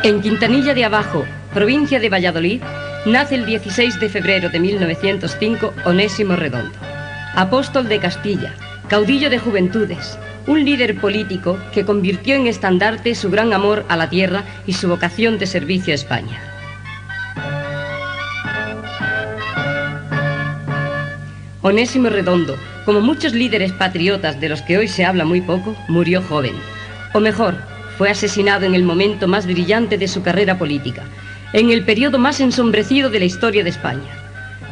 En Quintanilla de Abajo, provincia de Valladolid, nace el 16 de febrero de 1905 Onésimo Redondo, apóstol de Castilla, caudillo de juventudes, un líder político que convirtió en estandarte su gran amor a la tierra y su vocación de servicio a España. Onésimo Redondo, como muchos líderes patriotas de los que hoy se habla muy poco, murió joven, o mejor, fue asesinado en el momento más brillante de su carrera política, en el periodo más ensombrecido de la historia de España.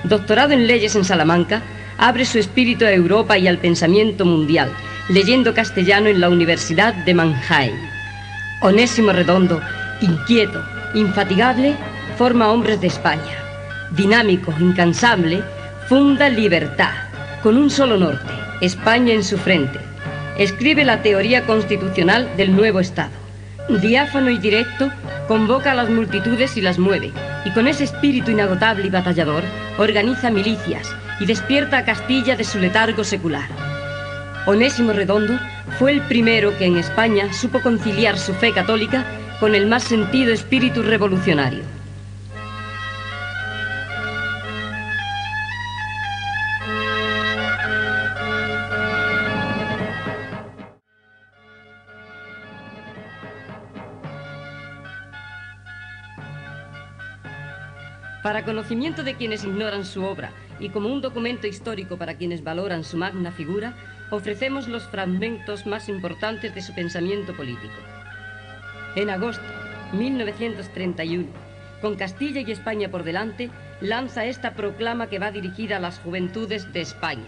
Doctorado en leyes en Salamanca, abre su espíritu a Europa y al pensamiento mundial, leyendo castellano en la Universidad de Mannheim. Onésimo Redondo, inquieto, infatigable, forma hombres de España. Dinámico, incansable, funda Libertad, con un solo norte, España en su frente. Escribe la teoría constitucional del nuevo Estado. Diáfano y directo, convoca a las multitudes y las mueve, y con ese espíritu inagotable y batallador, organiza milicias y despierta a Castilla de su letargo secular. Onésimo Redondo fue el primero que en España supo conciliar su fe católica con el más sentido espíritu revolucionario. Para conocimiento de quienes ignoran su obra y como un documento histórico para quienes valoran su magna figura, ofrecemos los fragmentos más importantes de su pensamiento político. En agosto de 1931, con Castilla y España por delante, lanza esta proclama que va dirigida a las juventudes de España.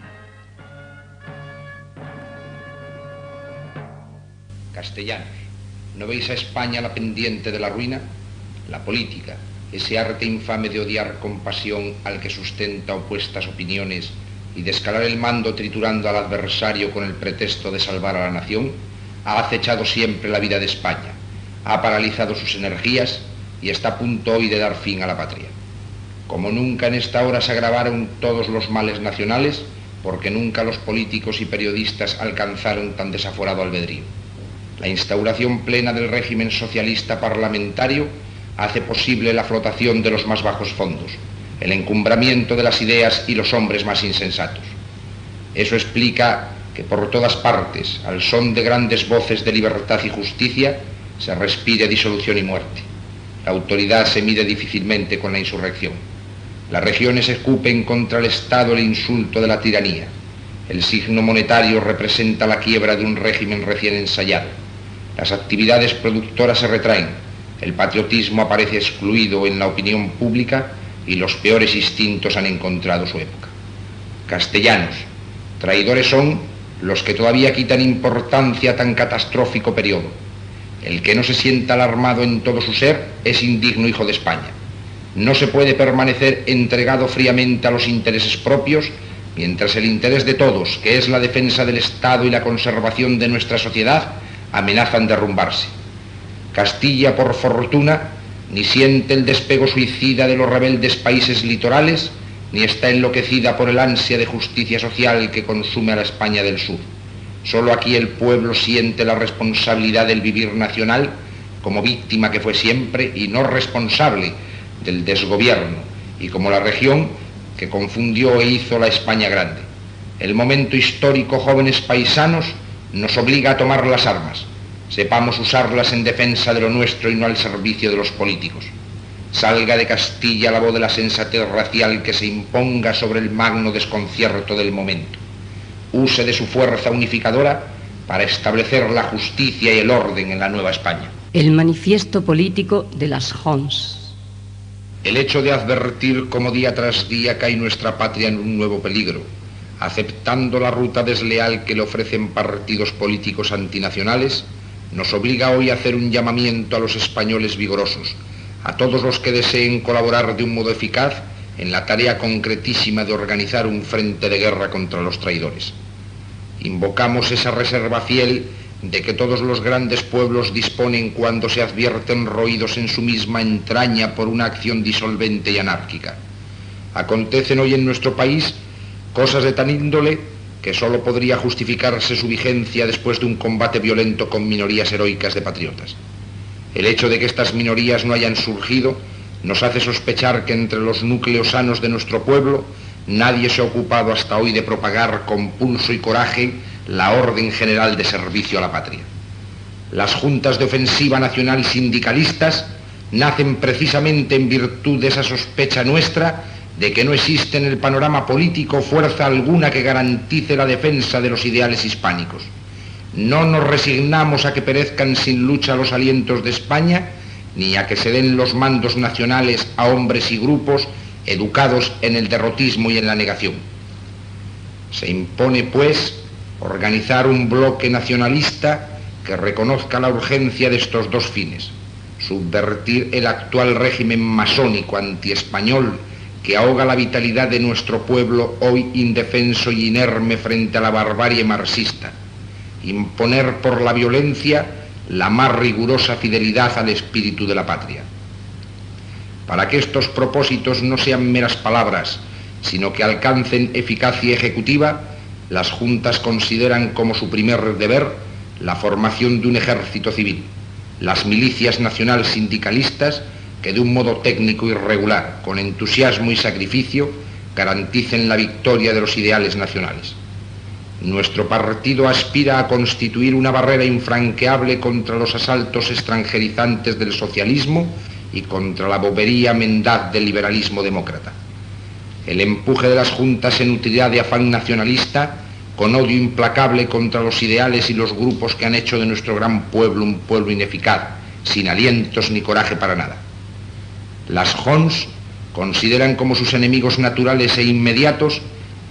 Castellanos, ¿no veis a España la pendiente de la ruina? La política, ese arte infame de odiar con pasión al que sustenta opuestas opiniones y de escalar el mando triturando al adversario con el pretexto de salvar a la nación, ha acechado siempre la vida de España, ha paralizado sus energías y está a punto hoy de dar fin a la patria. Como nunca en esta hora se agravaron todos los males nacionales, porque nunca los políticos y periodistas alcanzaron tan desaforado albedrío. La instauración plena del régimen socialista parlamentario hace posible la flotación de los más bajos fondos, el encumbramiento de las ideas y los hombres más insensatos. Eso explica que por todas partes, al son de grandes voces de libertad y justicia, se respire disolución y muerte. La autoridad se mide difícilmente con la insurrección. Las regiones escupen contra el Estado el insulto de la tiranía. El signo monetario representa la quiebra de un régimen recién ensayado. Las actividades productoras se retraen. El patriotismo aparece excluido en la opinión pública y los peores instintos han encontrado su época. Castellanos, traidores son los que todavía quitan importancia a tan catastrófico periodo. El que no se sienta alarmado en todo su ser es indigno hijo de España. No se puede permanecer entregado fríamente a los intereses propios mientras el interés de todos, que es la defensa del Estado y la conservación de nuestra sociedad, amenazan derrumbarse. Castilla, por fortuna, ni siente el despego suicida de los rebeldes países litorales, ni está enloquecida por el ansia de justicia social que consume a la España del sur. Solo aquí el pueblo siente la responsabilidad del vivir nacional, como víctima que fue siempre y no responsable del desgobierno, y como la región que confundió e hizo la España grande. El momento histórico, jóvenes paisanos, nos obliga a tomar las armas. Sepamos usarlas en defensa de lo nuestro y no al servicio de los políticos. Salga de Castilla la voz de la sensatez racial que se imponga sobre el magno desconcierto del momento. Use de su fuerza unificadora para establecer la justicia y el orden en la Nueva España. El manifiesto político de las Jons. El hecho de advertir cómo día tras día cae nuestra patria en un nuevo peligro, aceptando la ruta desleal que le ofrecen partidos políticos antinacionales, nos obliga hoy a hacer un llamamiento a los españoles vigorosos, a todos los que deseen colaborar de un modo eficaz en la tarea concretísima de organizar un frente de guerra contra los traidores. Invocamos esa reserva fiel de que todos los grandes pueblos disponen cuando se advierten roídos en su misma entraña por una acción disolvente y anárquica. Acontecen hoy en nuestro país cosas de tan índole que solo podría justificarse su vigencia después de un combate violento con minorías heroicas de patriotas. El hecho de que estas minorías no hayan surgido nos hace sospechar que entre los núcleos sanos de nuestro pueblo nadie se ha ocupado hasta hoy de propagar con pulso y coraje la orden general de servicio a la patria. Las juntas de ofensiva nacional sindicalistas nacen precisamente en virtud de esa sospecha nuestra de que no existe en el panorama político fuerza alguna que garantice la defensa de los ideales hispánicos. No nos resignamos a que perezcan sin lucha los alientos de España, ni a que se den los mandos nacionales a hombres y grupos educados en el derrotismo y en la negación. Se impone, pues, organizar un bloque nacionalista que reconozca la urgencia de estos dos fines: subvertir el actual régimen masónico antiespañol que ahoga la vitalidad de nuestro pueblo hoy indefenso y inerme frente a la barbarie marxista, imponer por la violencia la más rigurosa fidelidad al espíritu de la patria. Para que estos propósitos no sean meras palabras, sino que alcancen eficacia ejecutiva, las juntas consideran como su primer deber la formación de un ejército civil, las milicias nacional sindicalistas que de un modo técnico y regular, con entusiasmo y sacrificio, garanticen la victoria de los ideales nacionales. Nuestro partido aspira a constituir una barrera infranqueable contra los asaltos extranjerizantes del socialismo y contra la bobería mendaz del liberalismo demócrata. El empuje de las juntas se nutrirá de afán nacionalista, con odio implacable contra los ideales y los grupos que han hecho de nuestro gran pueblo un pueblo ineficaz, sin alientos ni coraje para nada. Las JONS consideran como sus enemigos naturales e inmediatos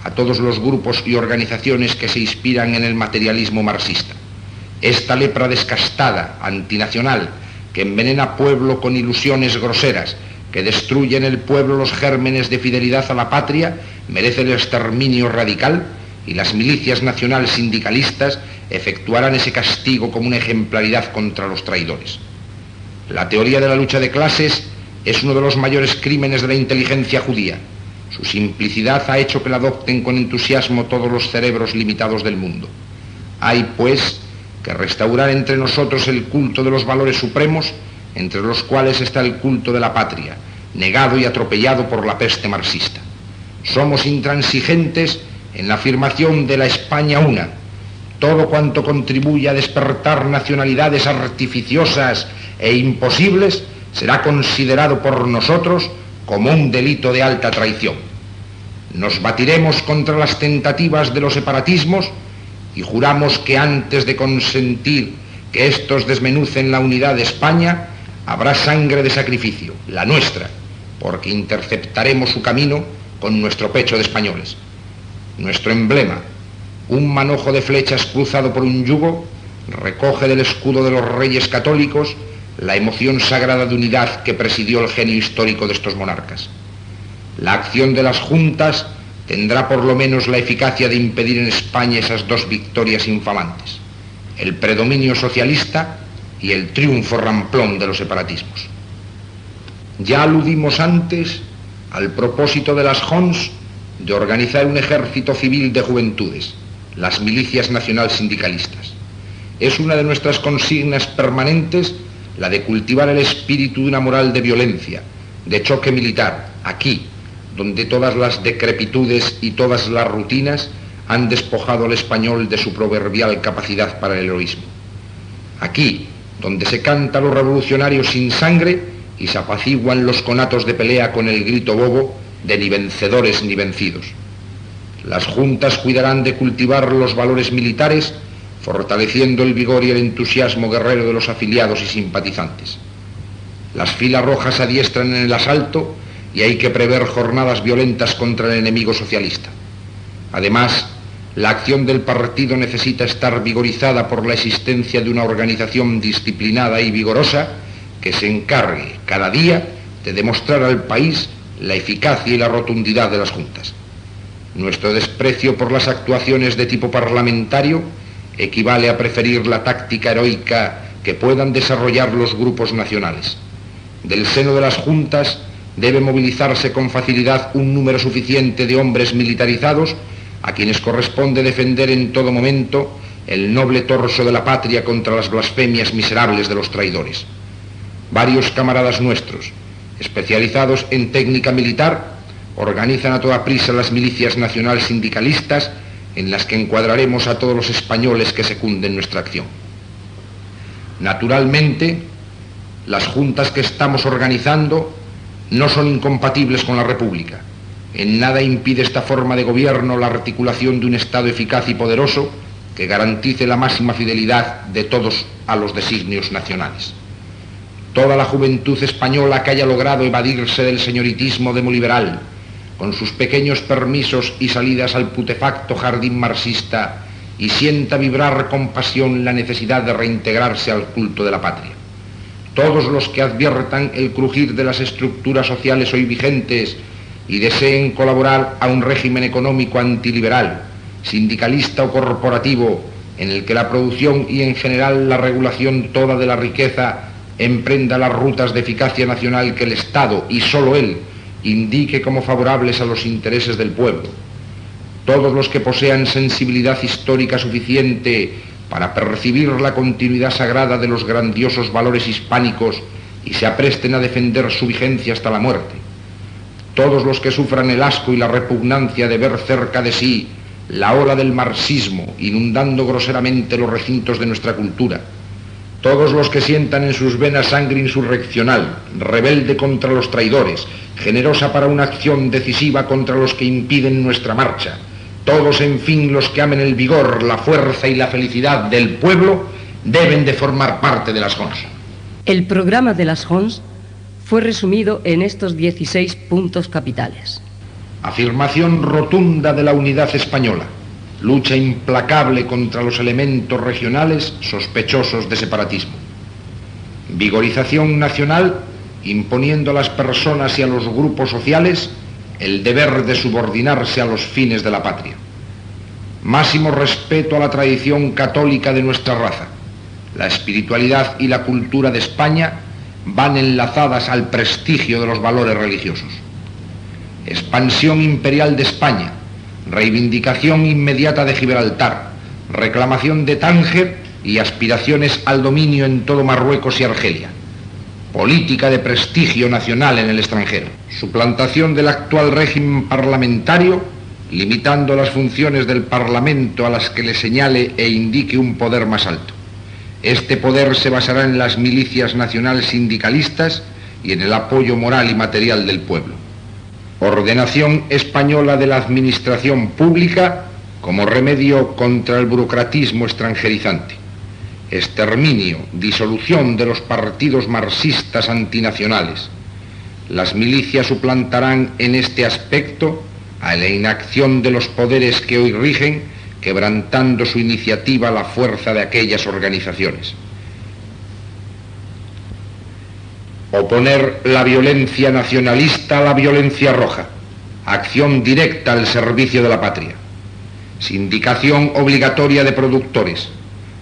a todos los grupos y organizaciones que se inspiran en el materialismo marxista. Esta lepra descastada, antinacional, que envenena pueblo con ilusiones groseras, que destruye en el pueblo los gérmenes de fidelidad a la patria, merece el exterminio radical, y las milicias nacional sindicalistas efectuarán ese castigo como una ejemplaridad contra los traidores. La teoría de la lucha de clases es uno de los mayores crímenes de la inteligencia judía. Su simplicidad ha hecho que la adopten con entusiasmo todos los cerebros limitados del mundo. Hay, pues, que restaurar entre nosotros el culto de los valores supremos, entre los cuales está el culto de la patria, negado y atropellado por la peste marxista. Somos intransigentes en la afirmación de la España una. Todo cuanto contribuya a despertar nacionalidades artificiosas e imposibles será considerado por nosotros como un delito de alta traición. Nos batiremos contra las tentativas de los separatismos y juramos que antes de consentir que estos desmenucen la unidad de España, habrá sangre de sacrificio, la nuestra, porque interceptaremos su camino con nuestro pecho de españoles. Nuestro emblema, un manojo de flechas cruzado por un yugo, recoge del escudo de los reyes católicos la emoción sagrada de unidad que presidió el genio histórico de estos monarcas. La acción de las juntas tendrá por lo menos la eficacia de impedir en España esas dos victorias infamantes: el predominio socialista y el triunfo ramplón de los separatismos. Ya aludimos antes al propósito de las JONS de organizar un ejército civil de juventudes, las milicias nacional sindicalistas. Es una de nuestras consignas permanentes la de cultivar el espíritu de una moral de violencia, de choque militar, aquí, donde todas las decrepitudes y todas las rutinas han despojado al español de su proverbial capacidad para el heroísmo. Aquí, donde se canta a los revolucionarios sin sangre y se apaciguan los conatos de pelea con el grito bobo de ni vencedores ni vencidos. Las juntas cuidarán de cultivar los valores militares, fortaleciendo el vigor y el entusiasmo guerrero de los afiliados y simpatizantes. Las filas rojas adiestran en el asalto y hay que prever jornadas violentas contra el enemigo socialista. Además, la acción del partido necesita estar vigorizada por la existencia de una organización disciplinada y vigorosa que se encargue cada día de demostrar al país la eficacia y la rotundidad de las juntas. Nuestro desprecio por las actuaciones de tipo parlamentario equivale a preferir la táctica heroica que puedan desarrollar los grupos nacionales. Del seno de las juntas debe movilizarse con facilidad un número suficiente de hombres militarizados a quienes corresponde defender en todo momento el noble torso de la patria contra las blasfemias miserables de los traidores. Varios camaradas nuestros, especializados en técnica militar, organizan a toda prisa las milicias nacional sindicalistas en las que encuadraremos a todos los españoles que secunden nuestra acción. Naturalmente, las juntas que estamos organizando no son incompatibles con la República. En nada impide esta forma de gobierno la articulación de un Estado eficaz y poderoso que garantice la máxima fidelidad de todos a los designios nacionales. Toda la juventud española que haya logrado evadirse del señoritismo demoliberal, con sus pequeños permisos y salidas al putefacto jardín marxista, y sienta vibrar con pasión la necesidad de reintegrarse al culto de la patria. Todos los que adviertan el crujir de las estructuras sociales hoy vigentes y deseen colaborar a un régimen económico antiliberal, sindicalista o corporativo, en el que la producción y en general la regulación toda de la riqueza emprenda las rutas de eficacia nacional que el Estado, y sólo él, indique como favorables a los intereses del pueblo. Todos los que posean sensibilidad histórica suficiente para percibir la continuidad sagrada de los grandiosos valores hispánicos y se apresten a defender su vigencia hasta la muerte. Todos los que sufran el asco y la repugnancia de ver cerca de sí la ola del marxismo inundando groseramente los recintos de nuestra cultura. Todos los que sientan en sus venas sangre insurreccional, rebelde contra los traidores, generosa para una acción decisiva contra los que impiden nuestra marcha. Todos, en fin, los que amen el vigor, la fuerza y la felicidad del pueblo, deben de formar parte de las JONS. El programa de las JONS fue resumido en estos 16 puntos capitales. Afirmación rotunda de la unidad española. Lucha implacable contra los elementos regionales sospechosos de separatismo. Vigorización nacional, imponiendo a las personas y a los grupos sociales el deber de subordinarse a los fines de la patria. Máximo respeto a la tradición católica de nuestra raza. La espiritualidad y la cultura de España van enlazadas al prestigio de los valores religiosos. Expansión imperial de España, reivindicación inmediata de Gibraltar, reclamación de Tánger y aspiraciones al dominio en todo Marruecos y Argelia. Política de prestigio nacional en el extranjero. Suplantación del actual régimen parlamentario, limitando las funciones del Parlamento a las que le señale e indique un poder más alto. Este poder se basará en las milicias nacionales sindicalistas y en el apoyo moral y material del pueblo. Ordenación española de la administración pública como remedio contra el burocratismo extranjerizante. Exterminio, disolución de los partidos marxistas antinacionales. Las milicias suplantarán en este aspecto a la inacción de los poderes que hoy rigen, quebrantando su iniciativa la fuerza de aquellas organizaciones. Oponer la violencia nacionalista a la violencia roja. Acción directa al servicio de la patria. Sindicación obligatoria de productores.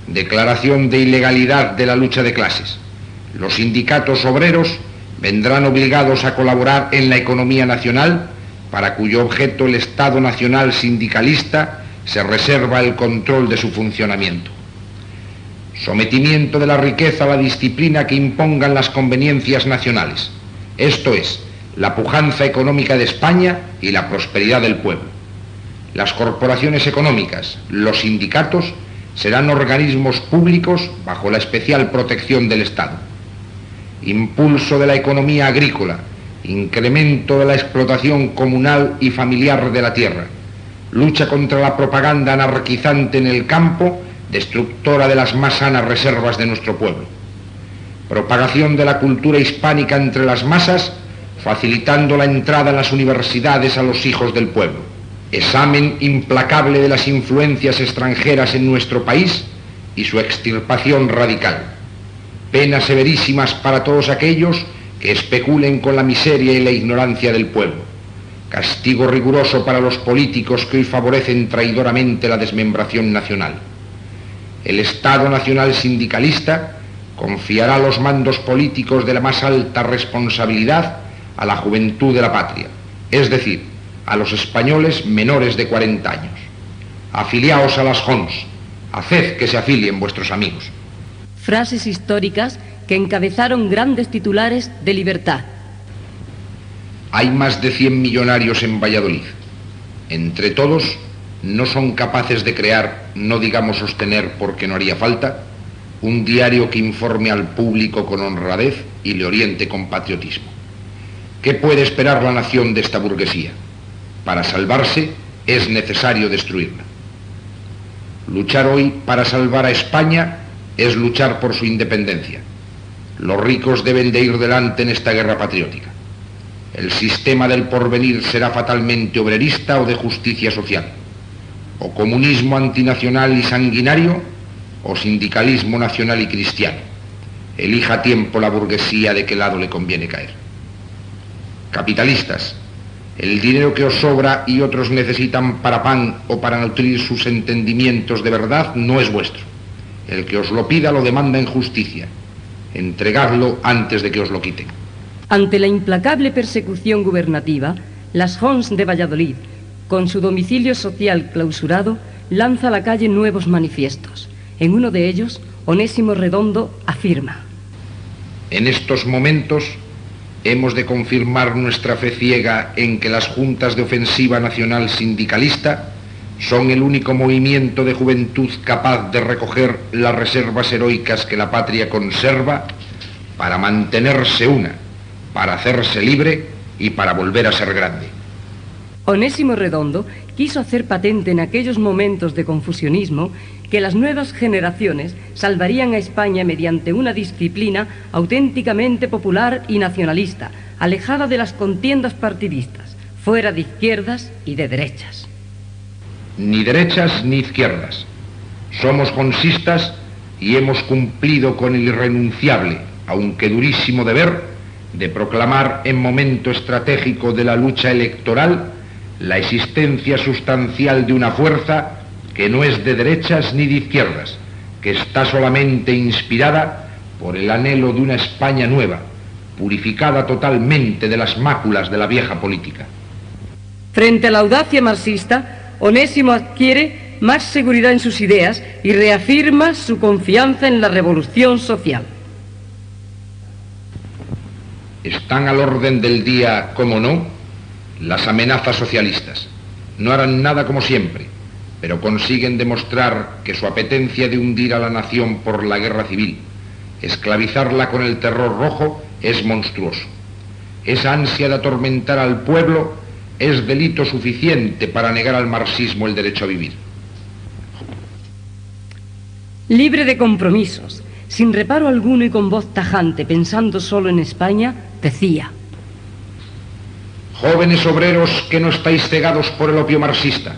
Declaración de ilegalidad de la lucha de clases. Los sindicatos obreros vendrán obligados a colaborar en la economía nacional, para cuyo objeto el Estado Nacional Sindicalista se reserva el control de su funcionamiento. Sometimiento de la riqueza a la disciplina que impongan las conveniencias nacionales, esto es, la pujanza económica de España y la prosperidad del pueblo. Las corporaciones económicas, los sindicatos, serán organismos públicos bajo la especial protección del Estado. Impulso de la economía agrícola, incremento de la explotación comunal y familiar de la tierra, lucha contra la propaganda anarquizante en el campo, destructora de las más sanas reservas de nuestro pueblo. Propagación de la cultura hispánica entre las masas, facilitando la entrada en las universidades a los hijos del pueblo. Examen implacable de las influencias extranjeras en nuestro país y su extirpación radical. Penas severísimas para todos aquellos que especulen con la miseria y la ignorancia del pueblo. Castigo riguroso para los políticos que hoy favorecen traidoramente la desmembración nacional. El Estado Nacional Sindicalista confiará los mandos políticos de la más alta responsabilidad a la juventud de la patria, es decir, a los españoles menores de 40 años. Afiliaos a las JONS, haced que se afilien vuestros amigos. Frases históricas que encabezaron grandes titulares de libertad. Hay más de 100 millonarios en Valladolid. Entre todos, no son capaces de crear, no digamos sostener porque no haría falta, un diario que informe al público con honradez y le oriente con patriotismo. ¿Qué puede esperar la nación de esta burguesía? Para salvarse es necesario destruirla. Luchar hoy para salvar a España es luchar por su independencia. Los ricos deben de ir delante en esta guerra patriótica. El sistema del porvenir será fatalmente obrerista o de justicia social, o comunismo antinacional y sanguinario, o sindicalismo nacional y cristiano. Elija a tiempo la burguesía de qué lado le conviene caer. Capitalistas, el dinero que os sobra y otros necesitan para pan o para nutrir sus entendimientos de verdad no es vuestro. El que os lo pida lo demanda en justicia. Entregadlo antes de que os lo quiten. Ante la implacable persecución gubernativa, las Jons de Valladolid, con su domicilio social clausurado, lanza a la calle nuevos manifiestos. En uno de ellos, Onésimo Redondo afirma: en estos momentos hemos de confirmar nuestra fe ciega en que las juntas de ofensiva nacional sindicalista son el único movimiento de juventud capaz de recoger las reservas heroicas que la patria conserva para mantenerse una, para hacerse libre y para volver a ser grande. Onésimo Redondo quiso hacer patente en aquellos momentos de confusionismo que las nuevas generaciones salvarían a España mediante una disciplina auténticamente popular y nacionalista, alejada de las contiendas partidistas, fuera de izquierdas y de derechas. Ni derechas ni izquierdas. Somos jonsistas y hemos cumplido con el irrenunciable, aunque durísimo deber, de proclamar en momento estratégico de la lucha electoral la existencia sustancial de una fuerza que no es de derechas ni de izquierdas, que está solamente inspirada por el anhelo de una España nueva, purificada totalmente de las máculas de la vieja política. Frente a la audacia marxista, Onésimo adquiere más seguridad en sus ideas y reafirma su confianza en la revolución social. Están al orden del día, como no, las amenazas socialistas. No harán nada como siempre, pero consiguen demostrar que su apetencia de hundir a la nación por la guerra civil, esclavizarla con el terror rojo, es monstruoso. Esa ansia de atormentar al pueblo es delito suficiente para negar al marxismo el derecho a vivir. Libre de compromisos, sin reparo alguno y con voz tajante, pensando solo en España, decía: jóvenes obreros que no estáis cegados por el opio marxista,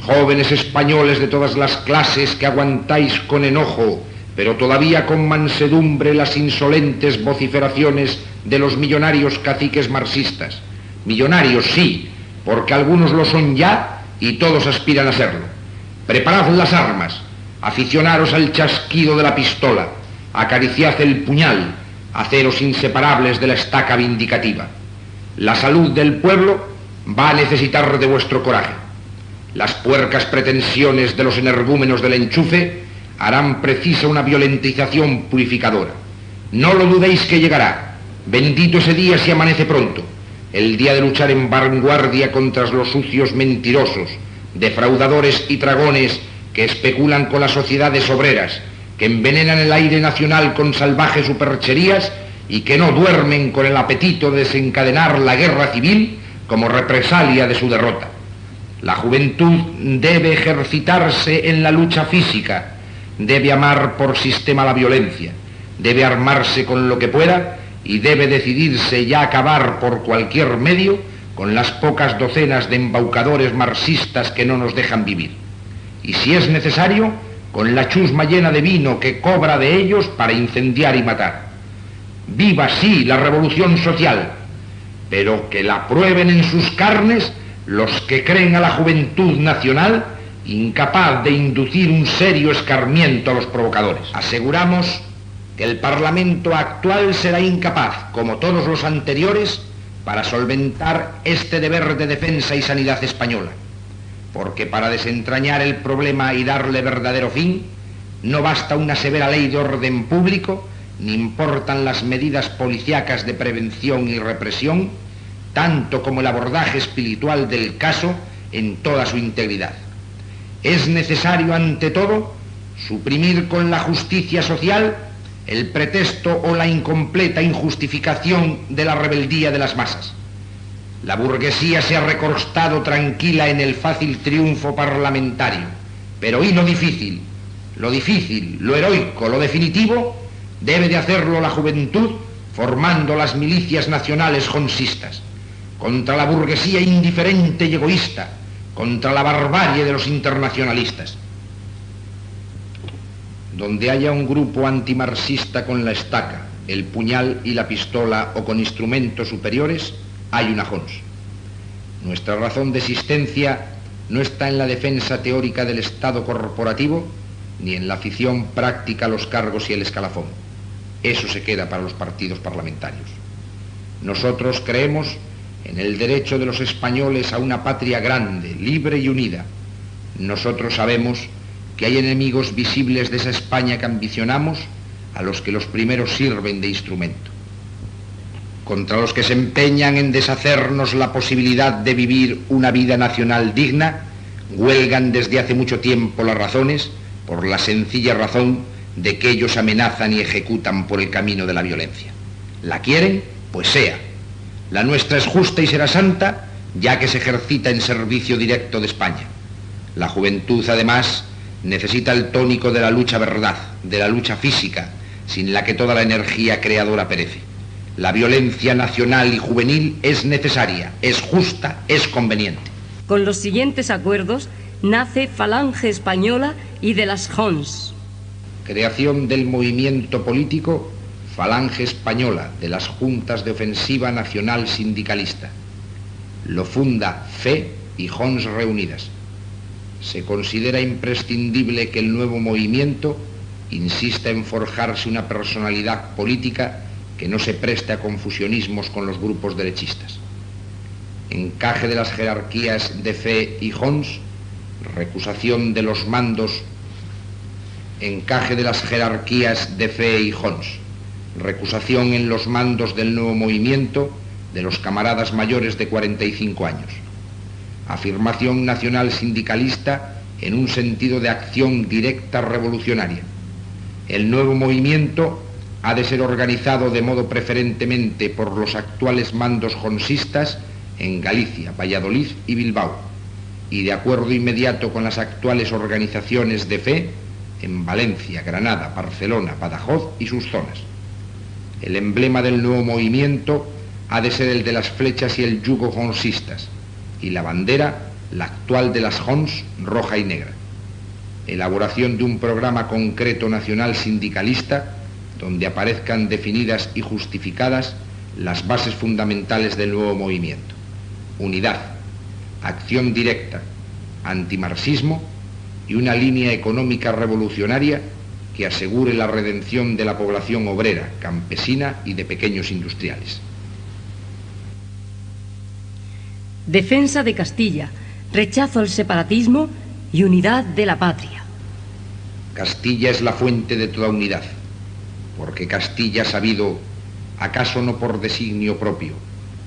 jóvenes españoles de todas las clases que aguantáis con enojo, pero todavía con mansedumbre, las insolentes vociferaciones de los millonarios caciques marxistas. Millonarios, sí, porque algunos lo son ya y todos aspiran a serlo. Preparad las armas, aficionaros al chasquido de la pistola, acariciad el puñal, haceros inseparables de la estaca vindicativa. La salud del pueblo va a necesitar de vuestro coraje. Las puercas pretensiones de los energúmenos del enchufe harán precisa una violentización purificadora. No lo dudéis que llegará. Bendito ese día si amanece pronto. El día de luchar en vanguardia contra los sucios mentirosos, defraudadores y dragones que especulan con las sociedades obreras, que envenenan el aire nacional con salvajes supercherías y que no duermen con el apetito de desencadenar la guerra civil como represalia de su derrota. La juventud debe ejercitarse en la lucha física, debe amar por sistema la violencia, debe armarse con lo que pueda y debe decidirse ya a acabar por cualquier medio con las pocas docenas de embaucadores marxistas que no nos dejan vivir. Y si es necesario, con la chusma llena de vino que cobra de ellos para incendiar y matar. Viva, sí, la revolución social, pero que la prueben en sus carnes los que creen a la juventud nacional incapaz de inducir un serio escarmiento a los provocadores. Aseguramos que el Parlamento actual será incapaz, como todos los anteriores, para solventar este deber de defensa y sanidad española, porque para desentrañar el problema y darle verdadero fin, no basta una severa ley de orden público, ni importan las medidas policíacas de prevención y represión, tanto como el abordaje espiritual del caso en toda su integridad. Es necesario, ante todo, suprimir con la justicia social el pretexto o la incompleta injustificación de la rebeldía de las masas. La burguesía se ha recostado tranquila en el fácil triunfo parlamentario, pero ¿y lo difícil, lo heroico, lo definitivo? Debe de hacerlo la juventud, formando las milicias nacionales jonsistas, contra la burguesía indiferente y egoísta, contra la barbarie de los internacionalistas. Donde haya un grupo antimarxista con la estaca, el puñal y la pistola o con instrumentos superiores, hay una Jons. Nuestra razón de existencia no está en la defensa teórica del Estado corporativo, ni en la afición práctica a los cargos y el escalafón. Eso se queda para los partidos parlamentarios. Nosotros creemos en el derecho de los españoles a una patria grande, libre y unida. Nosotros sabemos que hay enemigos visibles de esa España que ambicionamos, a los que los primeros sirven de instrumento. Contra los que se empeñan en deshacernos la posibilidad de vivir una vida nacional digna, huelgan desde hace mucho tiempo las razones, por la sencilla razón de que ellos amenazan y ejecutan por el camino de la violencia. ¿La quieren? Pues sea. La nuestra es justa y será santa, ya que se ejercita en servicio directo de España. La juventud, además, necesita el tónico de la lucha verdad, de la lucha física, sin la que toda la energía creadora perece. La violencia nacional y juvenil es necesaria, es justa, es conveniente. Con los siguientes acuerdos nace Falange Española y de las Jons. Creación del movimiento político Falange Española de las Juntas de Ofensiva Nacional Sindicalista. Lo funda FE y Jons reunidas. Se considera imprescindible que el nuevo movimiento insista en forjarse una personalidad política que no se preste a confusionismos con los grupos derechistas. Encaje de las jerarquías de FE y Jons, recusación de los mandos. Encaje de las jerarquías de FE y Jons, recusación en los mandos del nuevo movimiento de los camaradas mayores de 45 años. Afirmación nacional sindicalista en un sentido de acción directa revolucionaria. El nuevo movimiento ha de ser organizado de modo preferentemente por los actuales mandos jonsistas en Galicia, Valladolid y Bilbao, y de acuerdo inmediato con las actuales organizaciones de FE en Valencia, Granada, Barcelona, Badajoz y sus zonas. El emblema del nuevo movimiento ha de ser el de las flechas y el yugo jonsistas, y la bandera, la actual de las Jons, roja y negra. Elaboración de un programa concreto nacional sindicalista donde aparezcan definidas y justificadas las bases fundamentales del nuevo movimiento. Unidad, acción directa, antimarxismo y una línea económica revolucionaria que asegure la redención de la población obrera, campesina y de pequeños industriales. Defensa de Castilla, rechazo al separatismo y unidad de la patria. Castilla es la fuente de toda unidad, porque Castilla ha sabido, acaso no por designio propio,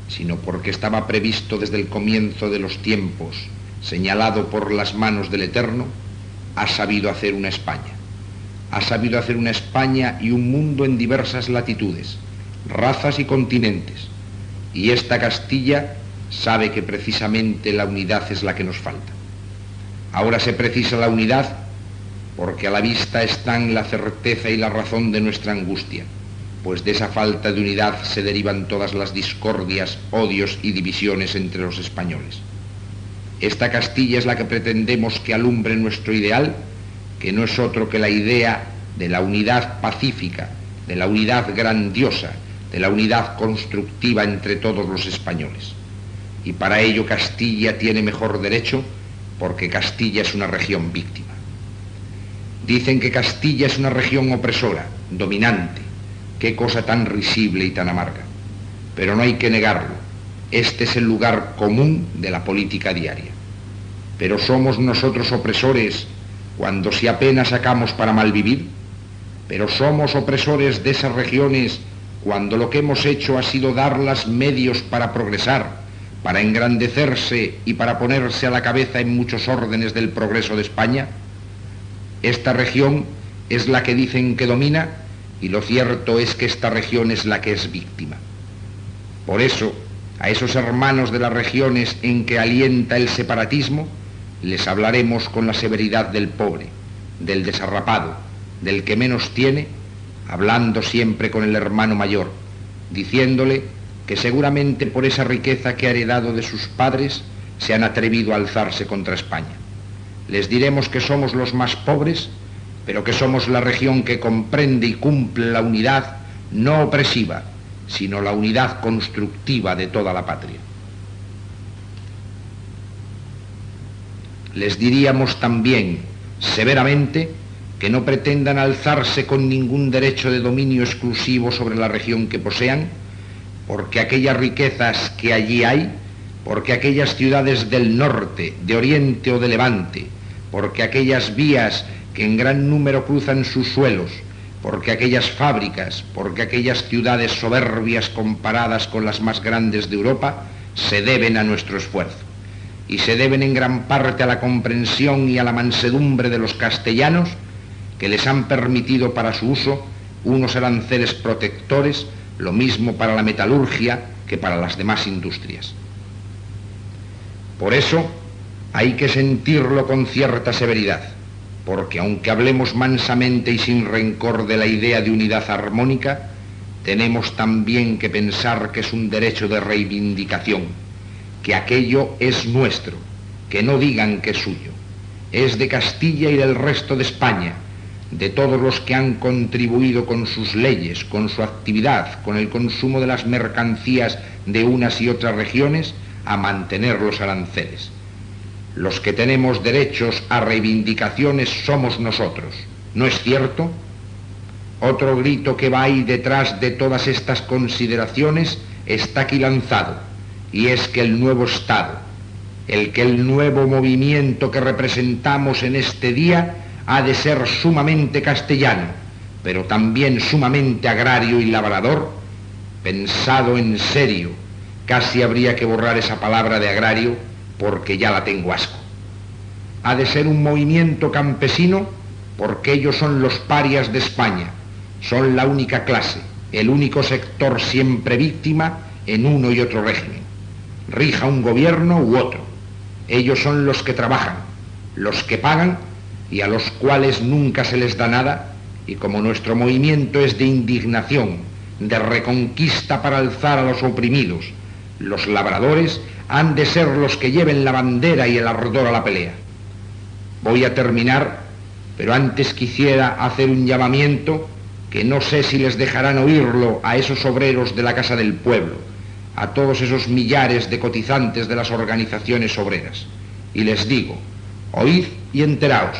sino porque estaba previsto desde el comienzo de los tiempos, señalado por las manos del Eterno, ha sabido hacer una España. Ha sabido hacer una España y un mundo en diversas latitudes, razas y continentes. Y esta Castilla sabe que precisamente la unidad es la que nos falta. Ahora se precisa la unidad porque a la vista están la certeza y la razón de nuestra angustia, pues de esa falta de unidad se derivan todas las discordias, odios y divisiones entre los españoles. Esta Castilla es la que pretendemos que alumbre nuestro ideal, que no es otro que la idea de la unidad pacífica, de la unidad grandiosa, de la unidad constructiva entre todos los españoles. Y para ello Castilla tiene mejor derecho, porque Castilla es una región víctima. Dicen que Castilla es una región opresora, dominante. Qué cosa tan risible y tan amarga. Pero no hay que negarlo. Este es el lugar común de la política diaria. Pero ¿somos nosotros opresores cuando si apenas sacamos para malvivir? pero somos opresores de esas regiones cuando lo que hemos hecho ha sido darlas medios para progresar, para engrandecerse y para ponerse a la cabeza en muchos órdenes del progreso de España. Esta región es la que dicen que domina, y lo cierto es que esta región es la que es víctima. Por eso, a esos hermanos de las regiones en que alienta el separatismo, les hablaremos con la severidad del pobre, del desarrapado, del que menos tiene, hablando siempre con el hermano mayor, diciéndole que seguramente por esa riqueza que ha heredado de sus padres se han atrevido a alzarse contra España. Les diremos que somos los más pobres, pero que somos la región que comprende y cumple la unidad no opresiva, sino la unidad constructiva de toda la patria. Les diríamos también, severamente, que no pretendan alzarse con ningún derecho de dominio exclusivo sobre la región que posean, porque aquellas riquezas que allí hay, porque aquellas ciudades del norte, de oriente o de levante, porque aquellas vías que en gran número cruzan sus suelos, porque aquellas fábricas, porque aquellas ciudades soberbias comparadas con las más grandes de Europa, se deben a nuestro esfuerzo, y se deben en gran parte a la comprensión y a la mansedumbre de los castellanos, que les han permitido para su uso unos aranceles protectores, lo mismo para la metalurgia que para las demás industrias. Por eso hay que sentirlo con cierta severidad, porque aunque hablemos mansamente y sin rencor de la idea de unidad armónica, tenemos también que pensar que es un derecho de reivindicación, que aquello es nuestro, que no digan que es suyo, es de Castilla y del resto de España, de todos los que han contribuido con sus leyes, con su actividad, con el consumo de las mercancías de unas y otras regiones, a mantener los aranceles. Los que tenemos derechos a reivindicaciones somos nosotros, ¿no es cierto? Otro grito que va ahí detrás de todas estas consideraciones está aquí lanzado, y es que el nuevo Estado, el nuevo movimiento que representamos en este día, ha de ser sumamente castellano, pero también sumamente agrario y labrador, pensado en serio. Casi habría que borrar esa palabra de agrario, porque ya la tengo asco. Ha de ser un movimiento campesino, porque ellos son los parias de España, son la única clase, el único sector siempre víctima en uno y otro régimen. Rija un gobierno u otro. Ellos son los que trabajan, los que pagan y a los cuales nunca se les da nada, y como nuestro movimiento es de indignación, de reconquista para alzar a los oprimidos, los labradores han de ser los que lleven la bandera y el ardor a la pelea. Voy a terminar, pero antes quisiera hacer un llamamiento que no sé si les dejarán oírlo a esos obreros de la Casa del Pueblo, a todos esos millares de cotizantes de las organizaciones obreras. Y les digo, oíd y enteraos.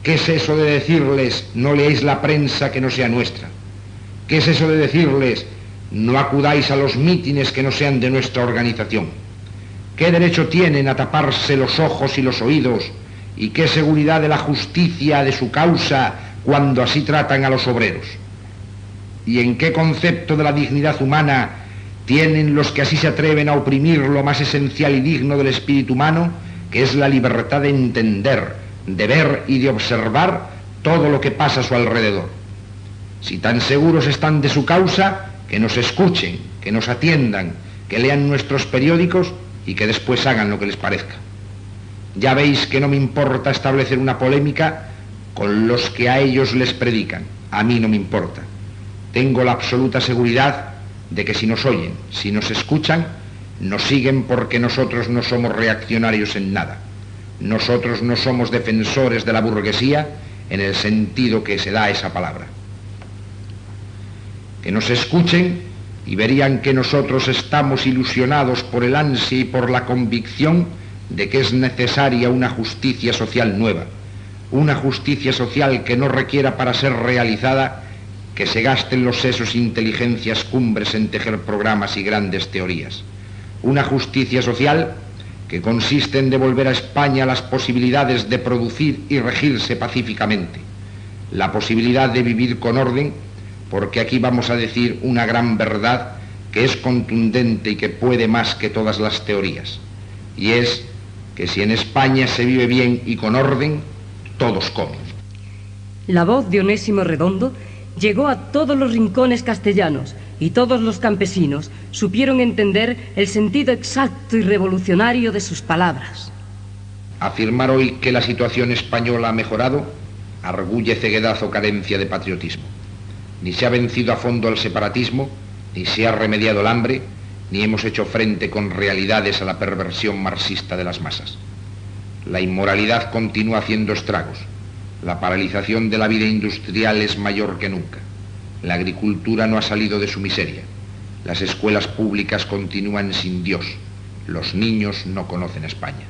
¿Qué es eso de decirles no leéis la prensa que no sea nuestra? ¿Qué es eso de decirles no acudáis a los mítines que no sean de nuestra organización? ¿Qué derecho tienen a taparse los ojos y los oídos? ¿Y qué seguridad de la justicia de su causa cuando así tratan a los obreros? ¿Y en qué concepto de la dignidad humana tienen los que así se atreven a oprimir lo más esencial y digno del espíritu humano, que es la libertad de entender, de ver y de observar todo lo que pasa a su alrededor? Si tan seguros están de su causa, que nos escuchen, que nos atiendan, que lean nuestros periódicos y que después hagan lo que les parezca. Ya veis que no me importa establecer una polémica con los que a ellos les predican. A mí no me importa. Tengo la absoluta seguridad de que si nos oyen, si nos escuchan, nos siguen porque nosotros no somos reaccionarios en nada. Nosotros no somos defensores de la burguesía en el sentido que se da esa palabra. Que nos escuchen y verían que nosotros estamos ilusionados por el ansia y por la convicción de que es necesaria una justicia social nueva, una justicia social que no requiera para ser realizada que se gasten los sesos e inteligencias cumbres en tejer programas y grandes teorías. Una justicia social que consiste en devolver a España las posibilidades de producir y regirse pacíficamente. la posibilidad de vivir con orden, porque aquí vamos a decir una gran verdad que es contundente y que puede más que todas las teorías, y es que si en España se vive bien y con orden, todos comen. La voz de Onésimo Redondo llegó a todos los rincones castellanos y todos los campesinos supieron entender el sentido exacto y revolucionario de sus palabras. Afirmar hoy que la situación española ha mejorado arguye ceguedad o carencia de patriotismo. Ni se ha vencido a fondo al separatismo, ni se ha remediado el hambre, ni hemos hecho frente con realidades a la perversión marxista de las masas. La inmoralidad continúa haciendo estragos. La paralización de la vida industrial es mayor que nunca. La agricultura no ha salido de su miseria. Las escuelas públicas continúan sin Dios. Los niños no conocen España.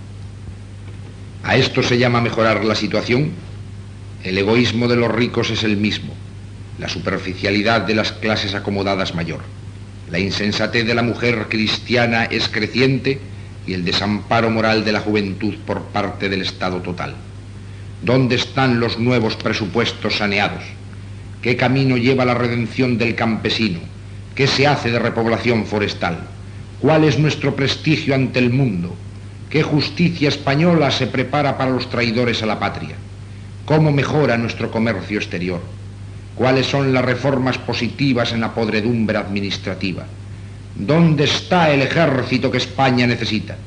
¿A esto se llama mejorar la situación? El egoísmo de los ricos es el mismo. La superficialidad de las clases acomodadas mayor. La insensatez de la mujer cristiana es creciente y el desamparo moral de la juventud por parte del Estado total. ¿Dónde están los nuevos presupuestos saneados? ¿Qué camino lleva la redención del campesino? ¿Qué se hace de repoblación forestal? ¿Cuál es nuestro prestigio ante el mundo? ¿Qué justicia española se prepara para los traidores a la patria? ¿Cómo mejora nuestro comercio exterior? ¿Cuáles son las reformas positivas en la podredumbre administrativa? ¿Dónde está el ejército que España necesita?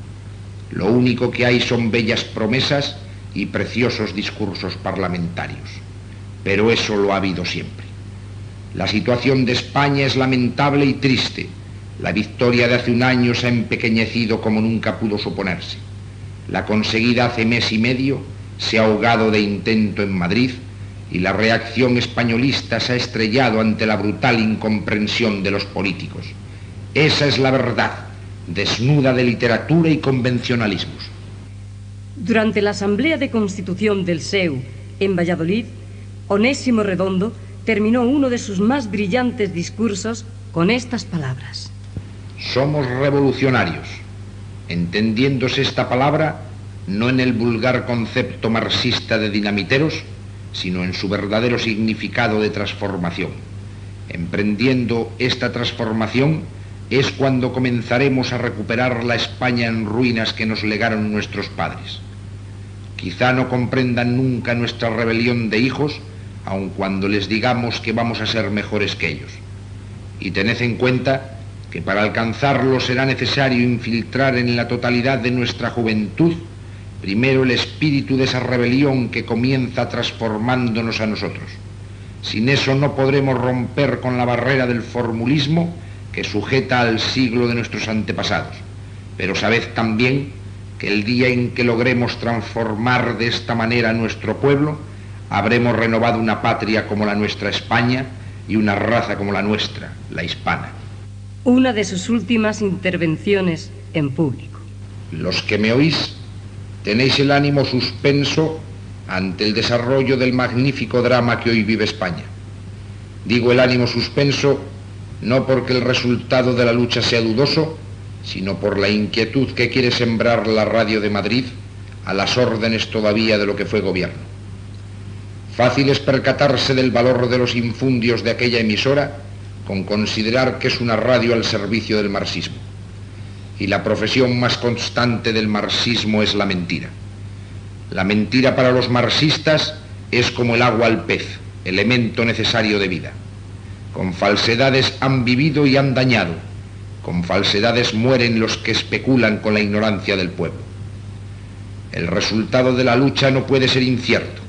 Lo único que hay son bellas promesas y preciosos discursos parlamentarios. Pero eso lo ha habido siempre. La situación de España es lamentable y triste. La victoria de hace un año se ha empequeñecido como nunca pudo suponerse. La conseguida hace mes y medio se ha ahogado de intento en Madrid y la reacción españolista se ha estrellado ante la brutal incomprensión de los políticos. Esa es la verdad, desnuda de literatura y convencionalismos. Durante la Asamblea de Constitución del SEU en Valladolid, Onésimo Redondo terminó uno de sus más brillantes discursos con estas palabras. Somos revolucionarios, entendiéndose esta palabra no en el vulgar concepto marxista de dinamiteros, sino en su verdadero significado de transformación. Emprendiendo esta transformación es cuando comenzaremos a recuperar la España en ruinas que nos legaron nuestros padres. Quizá no comprendan nunca nuestra rebelión de hijos, aun cuando les digamos que vamos a ser mejores que ellos. Y tened en cuenta que para alcanzarlo será necesario infiltrar en la totalidad de nuestra juventud primero el espíritu de esa rebelión que comienza transformándonos a nosotros. Sin eso no podremos romper con la barrera del formulismo que sujeta al siglo de nuestros antepasados. Pero sabed también que el día en que logremos transformar de esta manera a nuestro pueblo, habremos renovado una patria como la nuestra España y una raza como la nuestra, la hispana. Una de sus últimas intervenciones en público. Los que me oís tenéis el ánimo suspenso ante el desarrollo del magnífico drama que hoy vive España. Digo el ánimo suspenso no porque el resultado de la lucha sea dudoso, sino por la inquietud que quiere sembrar la Radio de Madrid a las órdenes todavía de lo que fue gobierno. Fácil es percatarse del valor de los infundios de aquella emisora con considerar que es una radio al servicio del marxismo. Y la profesión más constante del marxismo es la mentira. La mentira para los marxistas es como el agua al pez, elemento necesario de vida. Con falsedades han vivido y han dañado. Con falsedades mueren los que especulan con la ignorancia del pueblo. El resultado de la lucha no puede ser incierto.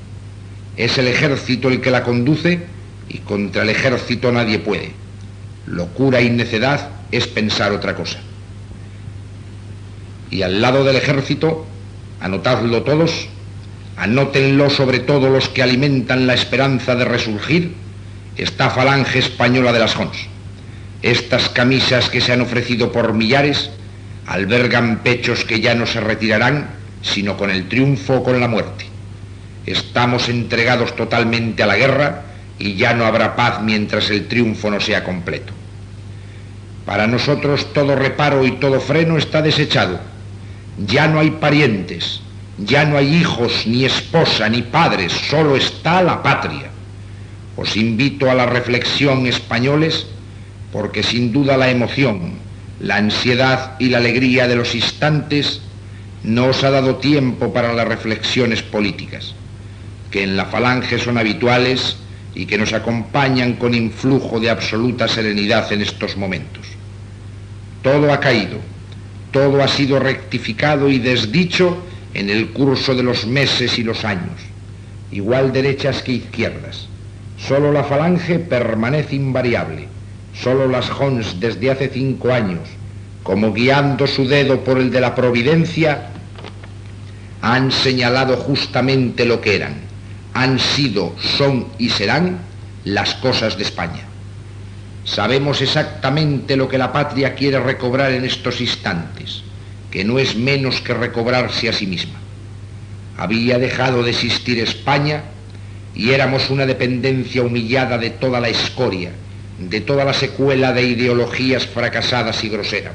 Es el ejército el que la conduce y contra el ejército nadie puede. Locura y necedad es pensar otra cosa. Y al lado del ejército, anotadlo todos, anótenlo sobre todo los que alimentan la esperanza de resurgir, esta falange española de las Jons. Estas camisas que se han ofrecido por millares albergan pechos que ya no se retirarán, sino con el triunfo o con la muerte. Estamos entregados totalmente a la guerra y ya no habrá paz mientras el triunfo no sea completo. Para nosotros todo reparo y todo freno está desechado. Ya no hay parientes, ya no hay hijos, ni esposa, ni padres, solo está la patria. Os invito a la reflexión, españoles, porque sin duda la emoción, la ansiedad y la alegría de los instantes no os ha dado tiempo para las reflexiones políticas, que en la Falange son habituales y que nos acompañan con influjo de absoluta serenidad en estos momentos. Todo ha caído, todo ha sido rectificado y desdicho en el curso de los meses y los años, igual derechas que izquierdas. Solo la Falange permanece invariable, solo las Jons desde hace 5 años, como guiando su dedo por el de la providencia, han señalado justamente lo que eran, han sido, son y serán las cosas de España. Sabemos exactamente lo que la patria quiere recobrar en estos instantes, que no es menos que recobrarse a sí misma. Había dejado de existir España y éramos una dependencia humillada de toda la escoria, de toda la secuela de ideologías fracasadas y groseras.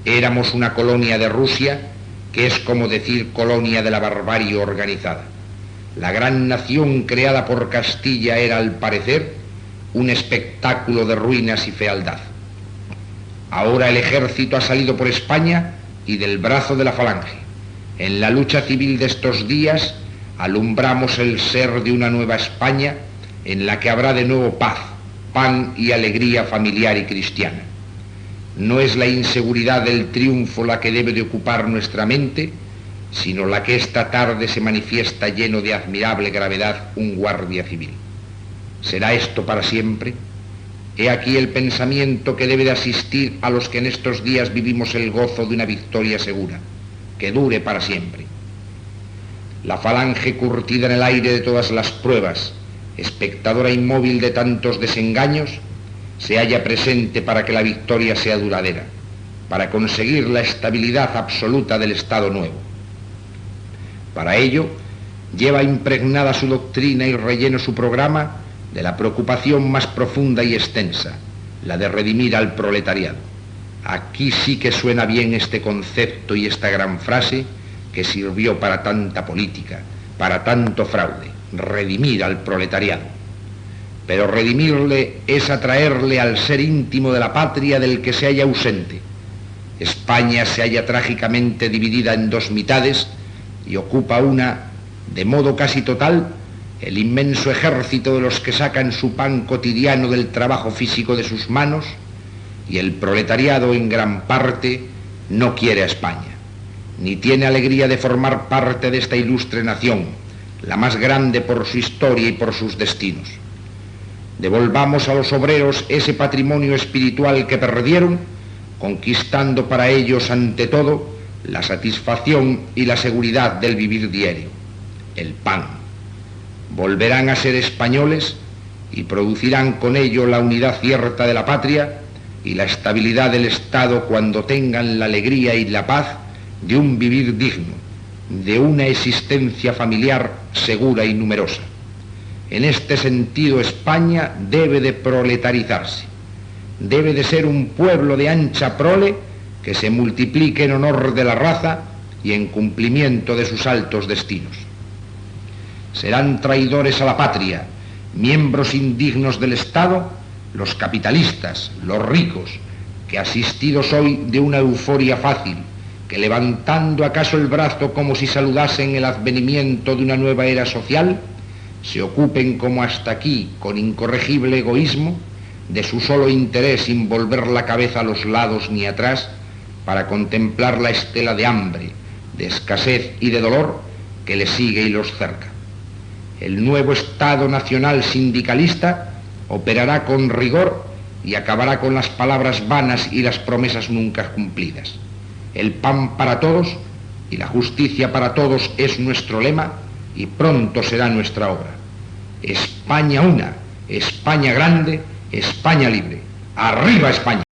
Éramos una colonia de Rusia, que es como decir colonia de la barbarie organizada. La gran nación creada por Castilla era, al parecer, un espectáculo de ruinas y fealdad. Ahora el ejército ha salido por España y del brazo de la Falange. En la lucha civil de estos días alumbramos el ser de una nueva España en la que habrá de nuevo paz, pan y alegría familiar y cristiana. No es la inseguridad del triunfo la que debe de ocupar nuestra mente, sino la que esta tarde se manifiesta lleno de admirable gravedad un guardia civil. ¿Será esto para siempre? He aquí el pensamiento que debe de asistir a los que en estos días vivimos el gozo de una victoria segura, que dure para siempre. La Falange, curtida en el aire de todas las pruebas, espectadora inmóvil de tantos desengaños, se halla presente para que la victoria sea duradera, para conseguir la estabilidad absoluta del Estado nuevo. Para ello, lleva impregnada su doctrina y relleno su programa de la preocupación más profunda y extensa, la de redimir al proletariado. Aquí sí que suena bien este concepto y esta gran frase que sirvió para tanta política, para tanto fraude: redimir al proletariado. Pero redimirle es atraerle al ser íntimo de la patria del que se halla ausente. España se halla trágicamente dividida en 2 mitades y ocupa una, de modo casi total, el inmenso ejército de los que sacan su pan cotidiano del trabajo físico de sus manos, y el proletariado en gran parte no quiere a España, ni tiene alegría de formar parte de esta ilustre nación, la más grande por su historia y por sus destinos. Devolvamos a los obreros ese patrimonio espiritual que perdieron, conquistando para ellos ante todo la satisfacción y la seguridad del vivir diario, el pan. Volverán a ser españoles y producirán con ello la unidad cierta de la patria y la estabilidad del Estado cuando tengan la alegría y la paz de un vivir digno, de una existencia familiar segura y numerosa. En este sentido, España debe de proletarizarse, debe de ser un pueblo de ancha prole que se multiplique en honor de la raza y en cumplimiento de sus altos destinos. Serán traidores a la patria, miembros indignos del Estado, los capitalistas, los ricos, que asistidos hoy de una euforia fácil, que levantando acaso el brazo como si saludasen el advenimiento de una nueva era social, se ocupen como hasta aquí, con incorregible egoísmo, de su solo interés sin volver la cabeza a los lados ni atrás, para contemplar la estela de hambre, de escasez y de dolor que les sigue y los cerca. El nuevo Estado nacional sindicalista operará con rigor y acabará con las palabras vanas y las promesas nunca cumplidas. El pan para todos y la justicia para todos es nuestro lema y pronto será nuestra obra. España una, España grande, España libre. ¡Arriba España!